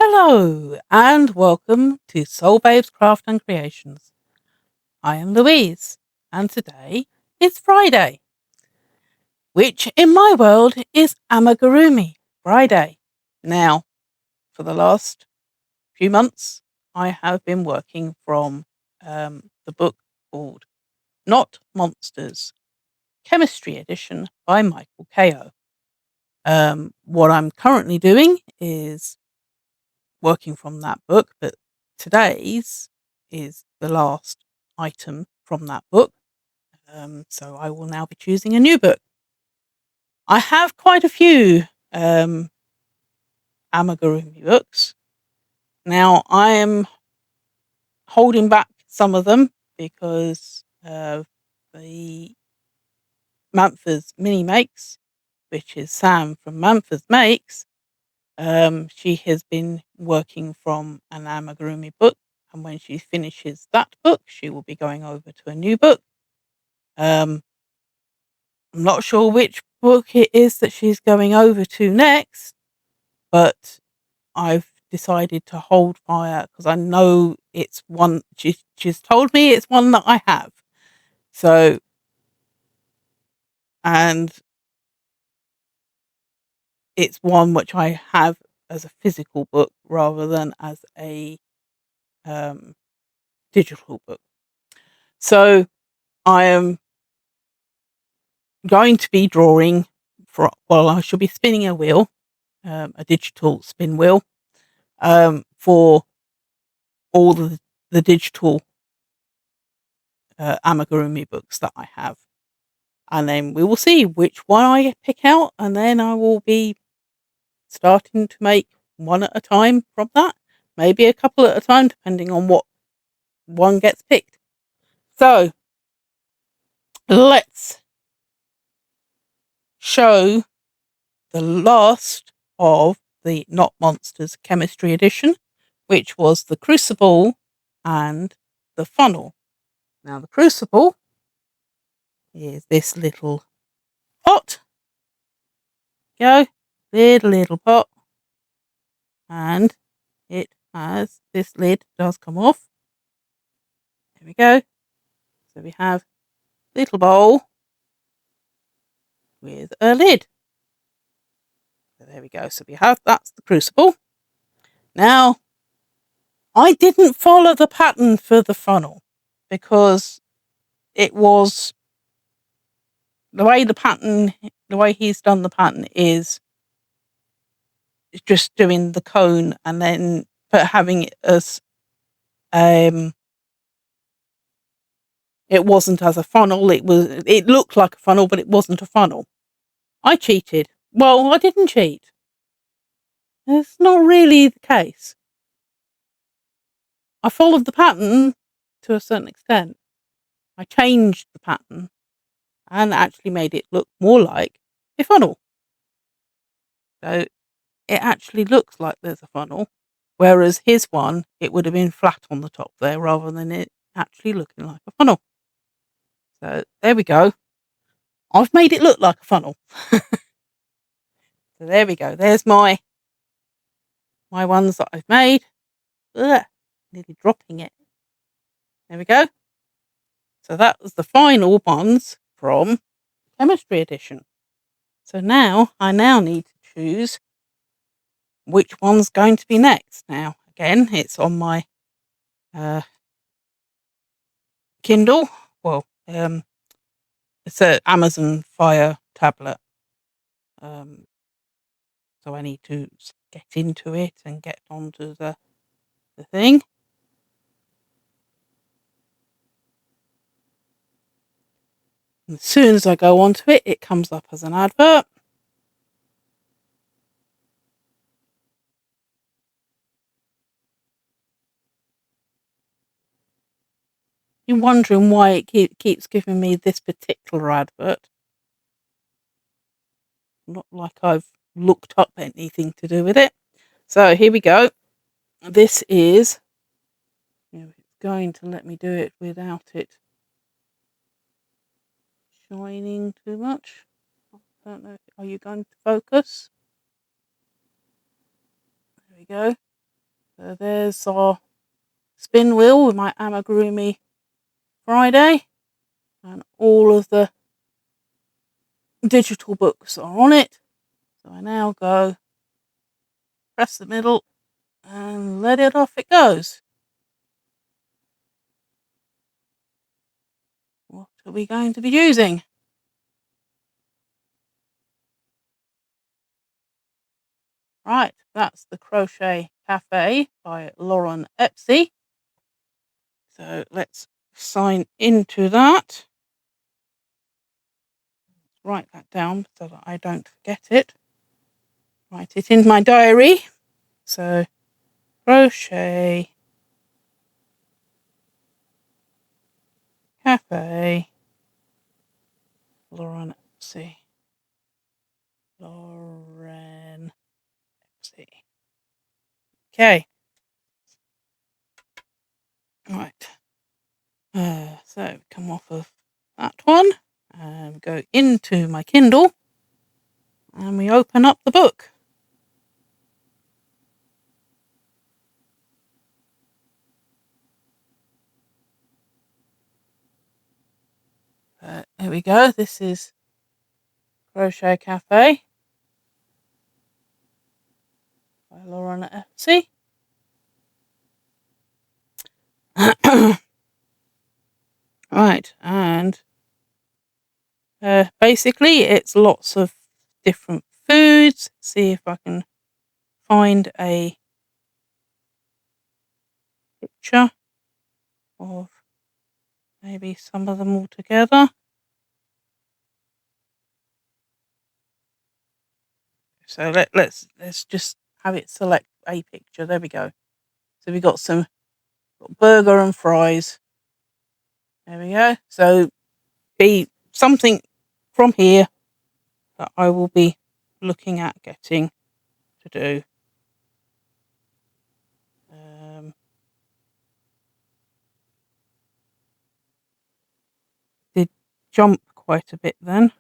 Hello and welcome to Soul Babes Craft and Creations. I am Louise and today is Friday, which in my world is Amigurumi Friday. Now, for the last few months, I have been working from the book called Not Monsters, Chemistry Edition by Micheal Ko. What I'm currently doing is working from that book, but today's is the last item from that book. So I will now be choosing a new book. I have quite a few Amigurumi books. Now I am holding back some of them because of the Mantha's Mini Makes, which is Sam from Mantha's Makes. She has been working from an Amigurumi book, and when she finishes that book, she will be going over to a new book. I'm not sure which book it is that she's going over to next, but I've decided to hold fire because I know it's one. She's told me it's one that I have. So, and it's one which I have as a physical book rather than as a digital book. So I am going to be drawing I shall be spinning a wheel, a digital spin wheel, for all the digital Amigurumi books that I have. And then we will see which one I pick out, and then I will be starting to make one at a time from that. Maybe a couple at a time, depending on what one gets picked. So, let's show the last of the Not Monsters Chemistry Edition, which was the Crucible and the Funnel. Now, the Crucible is this little pot. Go, little pot, and it has this lid does come off. There we go. So we have a little bowl with a lid. So there we go. So we have that's the Crucible. Now, I didn't follow the pattern for the funnel because it was the way he's done the pattern is just doing the cone and then having it as it wasn't as a funnel. It looked like a funnel, but it wasn't a funnel. I cheated. Well, I didn't cheat. It's not really the case. I followed the pattern to a certain extent. I changed the pattern and actually made it look more like a funnel. So it actually looks like there's a funnel, whereas his one, it would have been flat on the top there rather than it actually looking like a funnel. So there we go. I've made it look like a funnel. So there we go. There's my ones that I've made. Ugh, nearly dropping it. There we go. So that was the final ones from Chemistry Edition. So now I need to choose which one's going to be next. Now, again, it's on my Kindle. Well, it's an Amazon Fire tablet. So I need to get into it and get onto the thing. And as soon as I go onto it, it comes up as an advert. You're wondering why it keeps giving me this particular advert. Not like I've looked up anything to do with it. So here we go. This is, it's going to let me do it without it shining too much. I don't know. Are you going to focus? There we go. So there's our spin wheel with my Amigurumi Friday, and all of the digital books are on it. So I now go, press the middle, and let it off it goes. What are we going to be using? Right, that's the Crochet Cafe by Lauren Espy. So let's sign into that. Write that down so that I don't forget it. Write it in my diary. So Crochet Cafe Lauren Espy. Lauren Espy. Okay. Right. So come off of that one and go into my Kindle and we open up the book. Here we go. This is Crochet Cafe by Lauren Espy. Right, and basically it's lots of different foods. See if I can find a picture of maybe some of them all together. So let's just have it select a picture. There we go. So we got some burger and fries. There we go. So be something from here that I will be looking at getting to do. Did jump quite a bit then.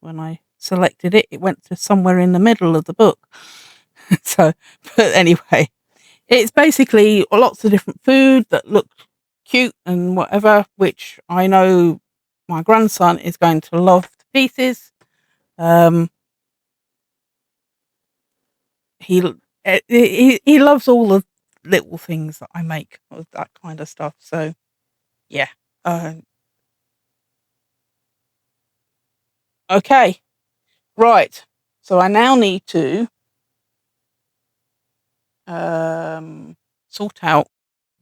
When I selected it, it went to somewhere in the middle of the book. So, but anyway, it's basically lots of different food that look cute and whatever, which I know my grandson is going to love to pieces. He loves all the little things that I make, that kind of stuff. So, yeah. Okay. Right. So I now need to sort out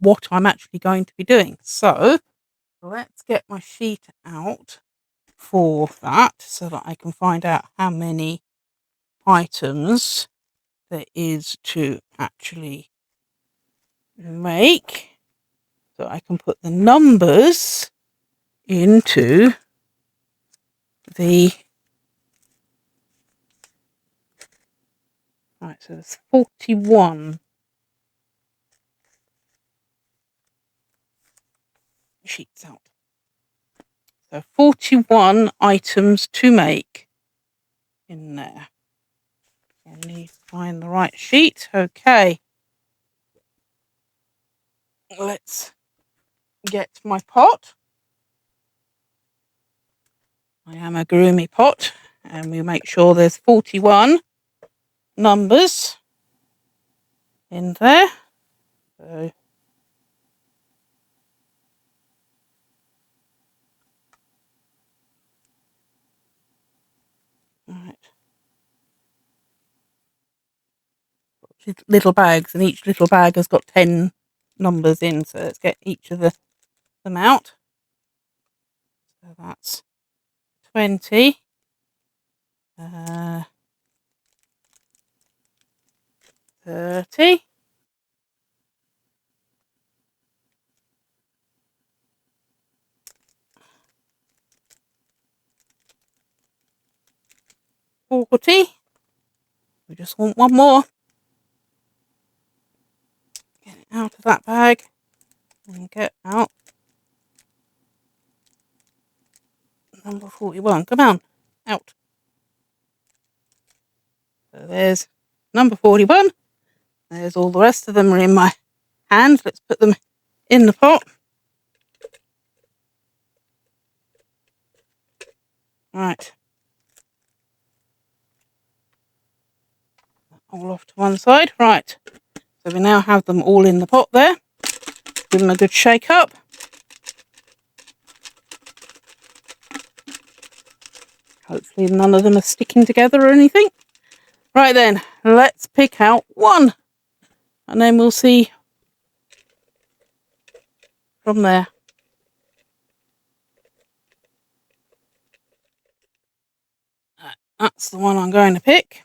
what I'm actually going to be doing. So let's get my sheet out for that so that I can find out how many items there is to actually make. So I can put the numbers into the... Right, so there's 41 sheets out. So 41 items to make in there. I need to find the right sheet. Okay. Let's get my pot. My Amigurumi pot. And we make sure there's 41 numbers in there. So right. Little bags, and each little bag has got 10 numbers in. So let's get each of them out. So that's 20. 30. 40. We just want one more. Get it out of that bag and get out number 41. Come on, out. So there's number 41. There's all the rest of them are in my hand. Let's put them in the pot. Right. All off to one side. Right. So we now have them all in the pot there. Give them a good shake up. Hopefully none of them are sticking together or anything. Right then, let's pick out one. And then we'll see from there. That's the one I'm going to pick.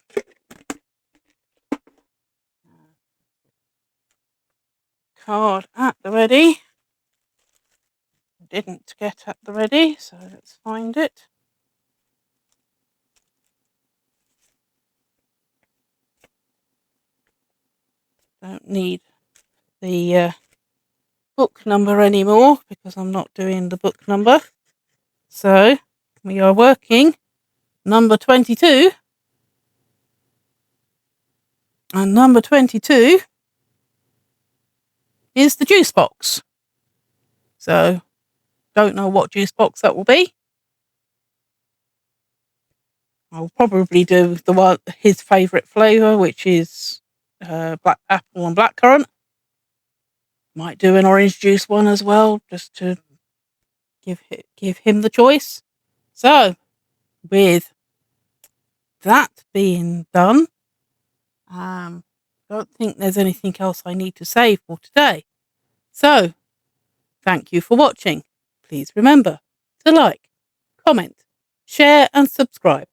Card at the ready. Didn't get at the ready, so let's find it. Don't need the book number anymore because I'm not doing the book number. So we are working number 22. And number 22 is the juice box. So don't know what juice box that will be. I'll probably do the one his favourite flavour, which is black apple and blackcurrant. Might do an orange juice one as well, just to give him the choice. So, with that being done, don't think there's anything else I need to say for today. So, thank you for watching. Please remember to like, comment, share and subscribe.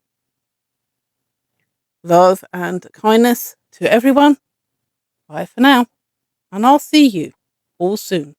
Love and kindness to everyone. Bye for now, and I'll see you all soon.